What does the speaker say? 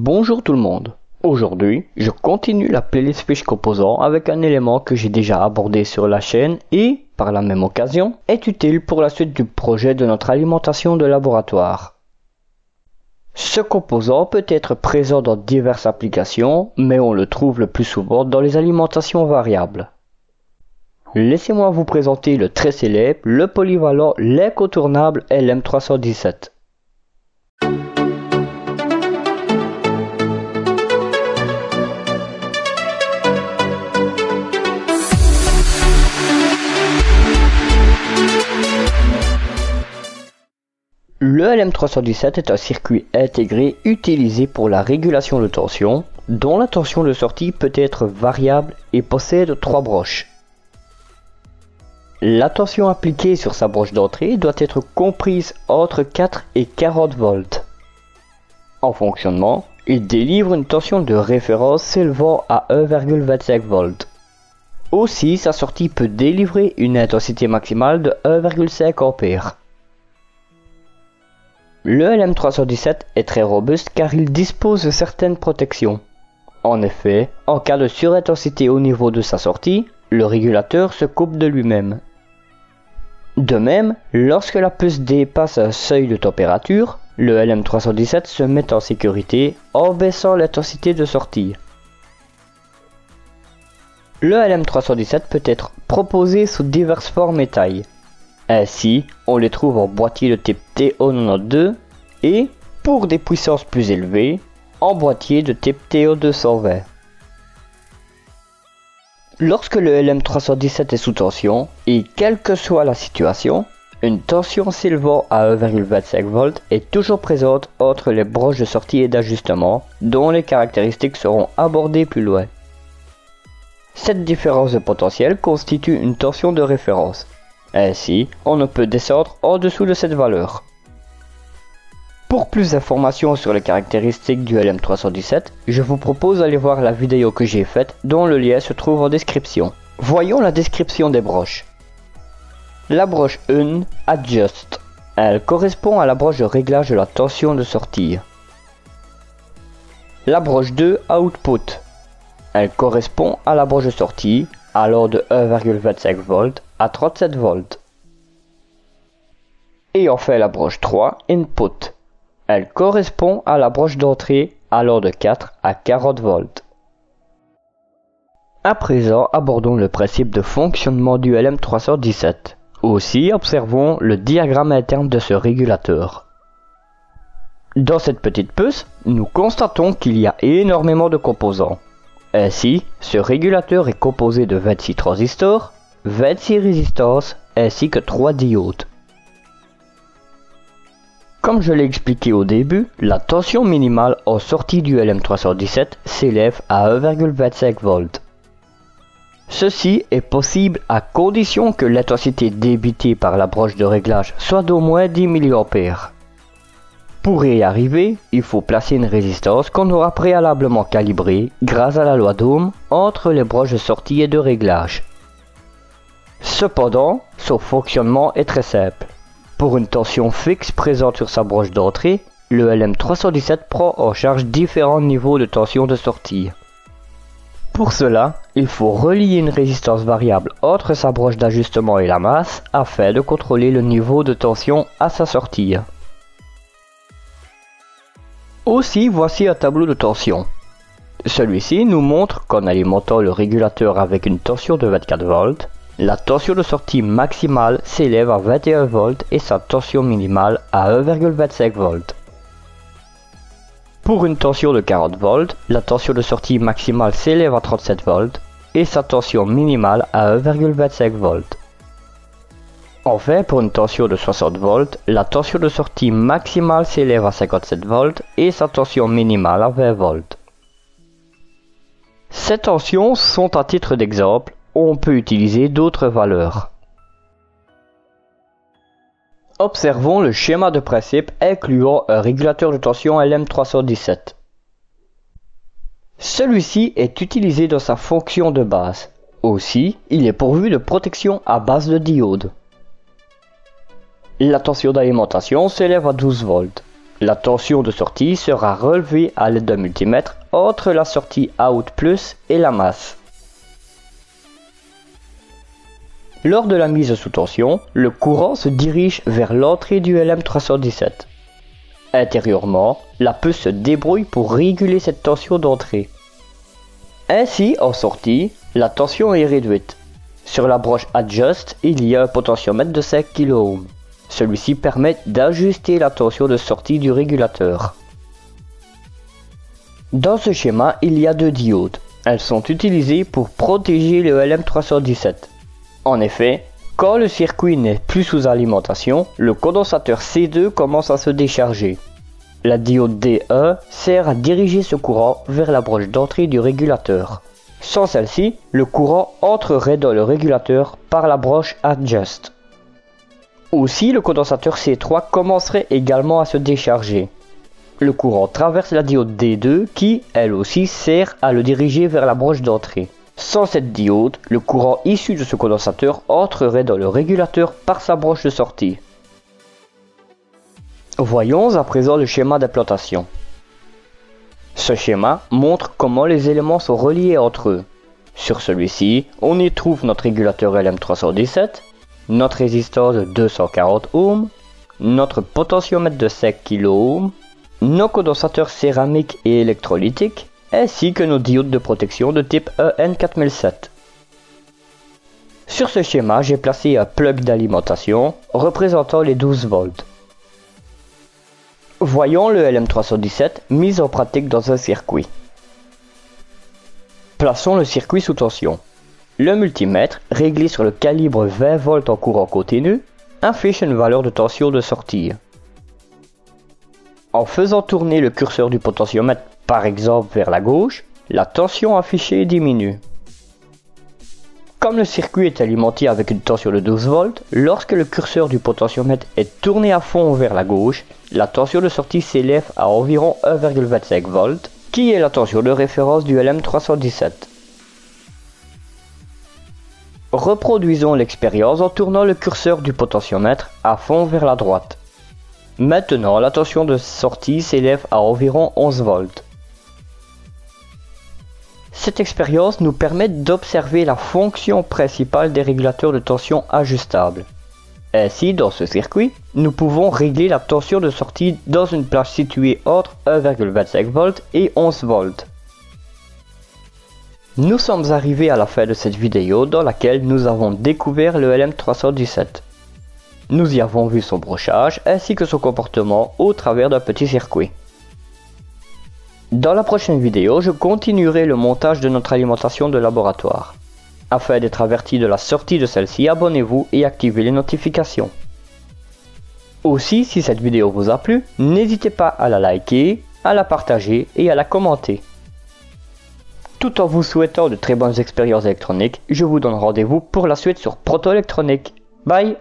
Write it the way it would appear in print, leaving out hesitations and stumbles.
Bonjour tout le monde. Aujourd'hui, je continue la playlist fiche composant avec un élément que j'ai déjà abordé sur la chaîne et, par la même occasion, est utile pour la suite du projet de notre alimentation de laboratoire. Ce composant peut être présent dans diverses applications, mais on le trouve le plus souvent dans les alimentations variables. Laissez-moi vous présenter le très célèbre, le polyvalent, l'incontournable LM317. Le LM317 est un circuit intégré utilisé pour la régulation de tension, dont la tension de sortie peut être variable et possède 3 broches. La tension appliquée sur sa broche d'entrée doit être comprise entre 4 et 40 volts. En fonctionnement, il délivre une tension de référence s'élevant à 1,25 volts. Aussi, sa sortie peut délivrer une intensité maximale de 1,5 ampères. Le LM317 est très robuste car il dispose de certaines protections. En effet, en cas de surintensité au niveau de sa sortie, le régulateur se coupe de lui-même. De même, lorsque la puce dépasse un seuil de température, le LM317 se met en sécurité en baissant l'intensité de sortie. Le LM317 peut être proposé sous diverses formes et tailles. Ainsi, on les trouve en boîtier de type TO92 et, pour des puissances plus élevées, en boîtier de type TO220. Lorsque le LM317 est sous tension, et quelle que soit la situation, une tension s'élevant à 1,25 volts est toujours présente entre les broches de sortie et d'ajustement, dont les caractéristiques seront abordées plus loin. Cette différence de potentiel constitue une tension de référence. Ainsi, on ne peut descendre en dessous de cette valeur. Pour plus d'informations sur les caractéristiques du LM317, je vous propose d'aller voir la vidéo que j'ai faite dont le lien se trouve en description. Voyons la description des broches. La broche 1 Adjust. Elle correspond à la broche de réglage de la tension de sortie. La broche 2 Output. Elle correspond à la broche de sortie, allant de 1,25 volts à 37 volts. Et enfin la broche 3 Input. Elle correspond à la broche d'entrée allant de 4 à 40 volts. À présent, abordons le principe de fonctionnement du LM317. Aussi, observons le diagramme interne de ce régulateur. Dans cette petite puce, nous constatons qu'il y a énormément de composants. Ainsi, ce régulateur est composé de 26 transistors, 26 résistances ainsi que 3 diodes. Comme je l'ai expliqué au début, la tension minimale en sortie du LM317 s'élève à 1,25 volts. Ceci est possible à condition que l'intensité débitée par la broche de réglage soit d'au moins 10 mA. Pour y arriver, il faut placer une résistance qu'on aura préalablement calibrée grâce à la loi d'Ohm entre les broches de sortie et de réglage. Cependant, son fonctionnement est très simple. Pour une tension fixe présente sur sa broche d'entrée, le LM317 prend en charge différents niveaux de tension de sortie. Pour cela, il faut relier une résistance variable entre sa broche d'ajustement et la masse afin de contrôler le niveau de tension à sa sortie. Aussi, voici un tableau de tension. Celui-ci nous montre qu'en alimentant le régulateur avec une tension de 24 volts, la tension de sortie maximale s'élève à 21 volts et sa tension minimale à 1,25 volts. Pour une tension de 40 volts, la tension de sortie maximale s'élève à 37 volts et sa tension minimale à 1,25 volts. Enfin, pour une tension de 60 volts, la tension de sortie maximale s'élève à 57 volts et sa tension minimale à 20 volts. Ces tensions sont à titre d'exemple. On peut utiliser d'autres valeurs. Observons le schéma de principe incluant un régulateur de tension LM317. Celui-ci est utilisé dans sa fonction de base. Aussi, il est pourvu de protection à base de diodes. La tension d'alimentation s'élève à 12 volts. La tension de sortie sera relevée à l'aide d'un multimètre entre la sortie Out Plus et la masse. Lors de la mise sous tension, le courant se dirige vers l'entrée du LM317. Intérieurement, la puce se débrouille pour réguler cette tension d'entrée. Ainsi, en sortie, la tension est réduite. Sur la broche Adjust, il y a un potentiomètre de 5 kΩ. Celui-ci permet d'ajuster la tension de sortie du régulateur. Dans ce schéma, il y a deux diodes. Elles sont utilisées pour protéger le LM317. En effet, quand le circuit n'est plus sous alimentation, le condensateur C2 commence à se décharger. La diode D1 sert à diriger ce courant vers la broche d'entrée du régulateur. Sans celle-ci, le courant entrerait dans le régulateur par la broche Adjust. Aussi, le condensateur C3 commencerait également à se décharger. Le courant traverse la diode D2 qui, elle aussi, sert à le diriger vers la broche d'entrée. Sans cette diode, le courant issu de ce condensateur entrerait dans le régulateur par sa broche de sortie. Voyons à présent le schéma d'implantation. Ce schéma montre comment les éléments sont reliés entre eux. Sur celui-ci, on y trouve notre régulateur LM317, notre résistance de 240 ohms, notre potentiomètre de 5 kΩ, nos condensateurs céramiques et électrolytiques, ainsi que nos diodes de protection de type EN4007. Sur ce schéma, j'ai placé un plug d'alimentation représentant les 12 volts. Voyons le LM317 mis en pratique dans un circuit. Plaçons le circuit sous tension. Le multimètre, réglé sur le calibre 20 volts en courant continu, affiche une valeur de tension de sortie. En faisant tourner le curseur du potentiomètre par exemple vers la gauche, la tension affichée diminue. Comme le circuit est alimenté avec une tension de 12 volts, lorsque le curseur du potentiomètre est tourné à fond vers la gauche, la tension de sortie s'élève à environ 1,25 volts, qui est la tension de référence du LM317. Reproduisons l'expérience en tournant le curseur du potentiomètre à fond vers la droite. Maintenant, la tension de sortie s'élève à environ 11 volts. Cette expérience nous permet d'observer la fonction principale des régulateurs de tension ajustables. Ainsi, dans ce circuit, nous pouvons régler la tension de sortie dans une plage située entre 1,25 volts et 11 volts. Nous sommes arrivés à la fin de cette vidéo dans laquelle nous avons découvert le LM317. Nous y avons vu son brochage ainsi que son comportement au travers d'un petit circuit. Dans la prochaine vidéo, je continuerai le montage de notre alimentation de laboratoire. Afin d'être averti de la sortie de celle-ci, abonnez-vous et activez les notifications. Aussi, si cette vidéo vous a plu, n'hésitez pas à la liker, à la partager et à la commenter. Tout en vous souhaitant de très bonnes expériences électroniques, je vous donne rendez-vous pour la suite sur Proto Électronique. Bye!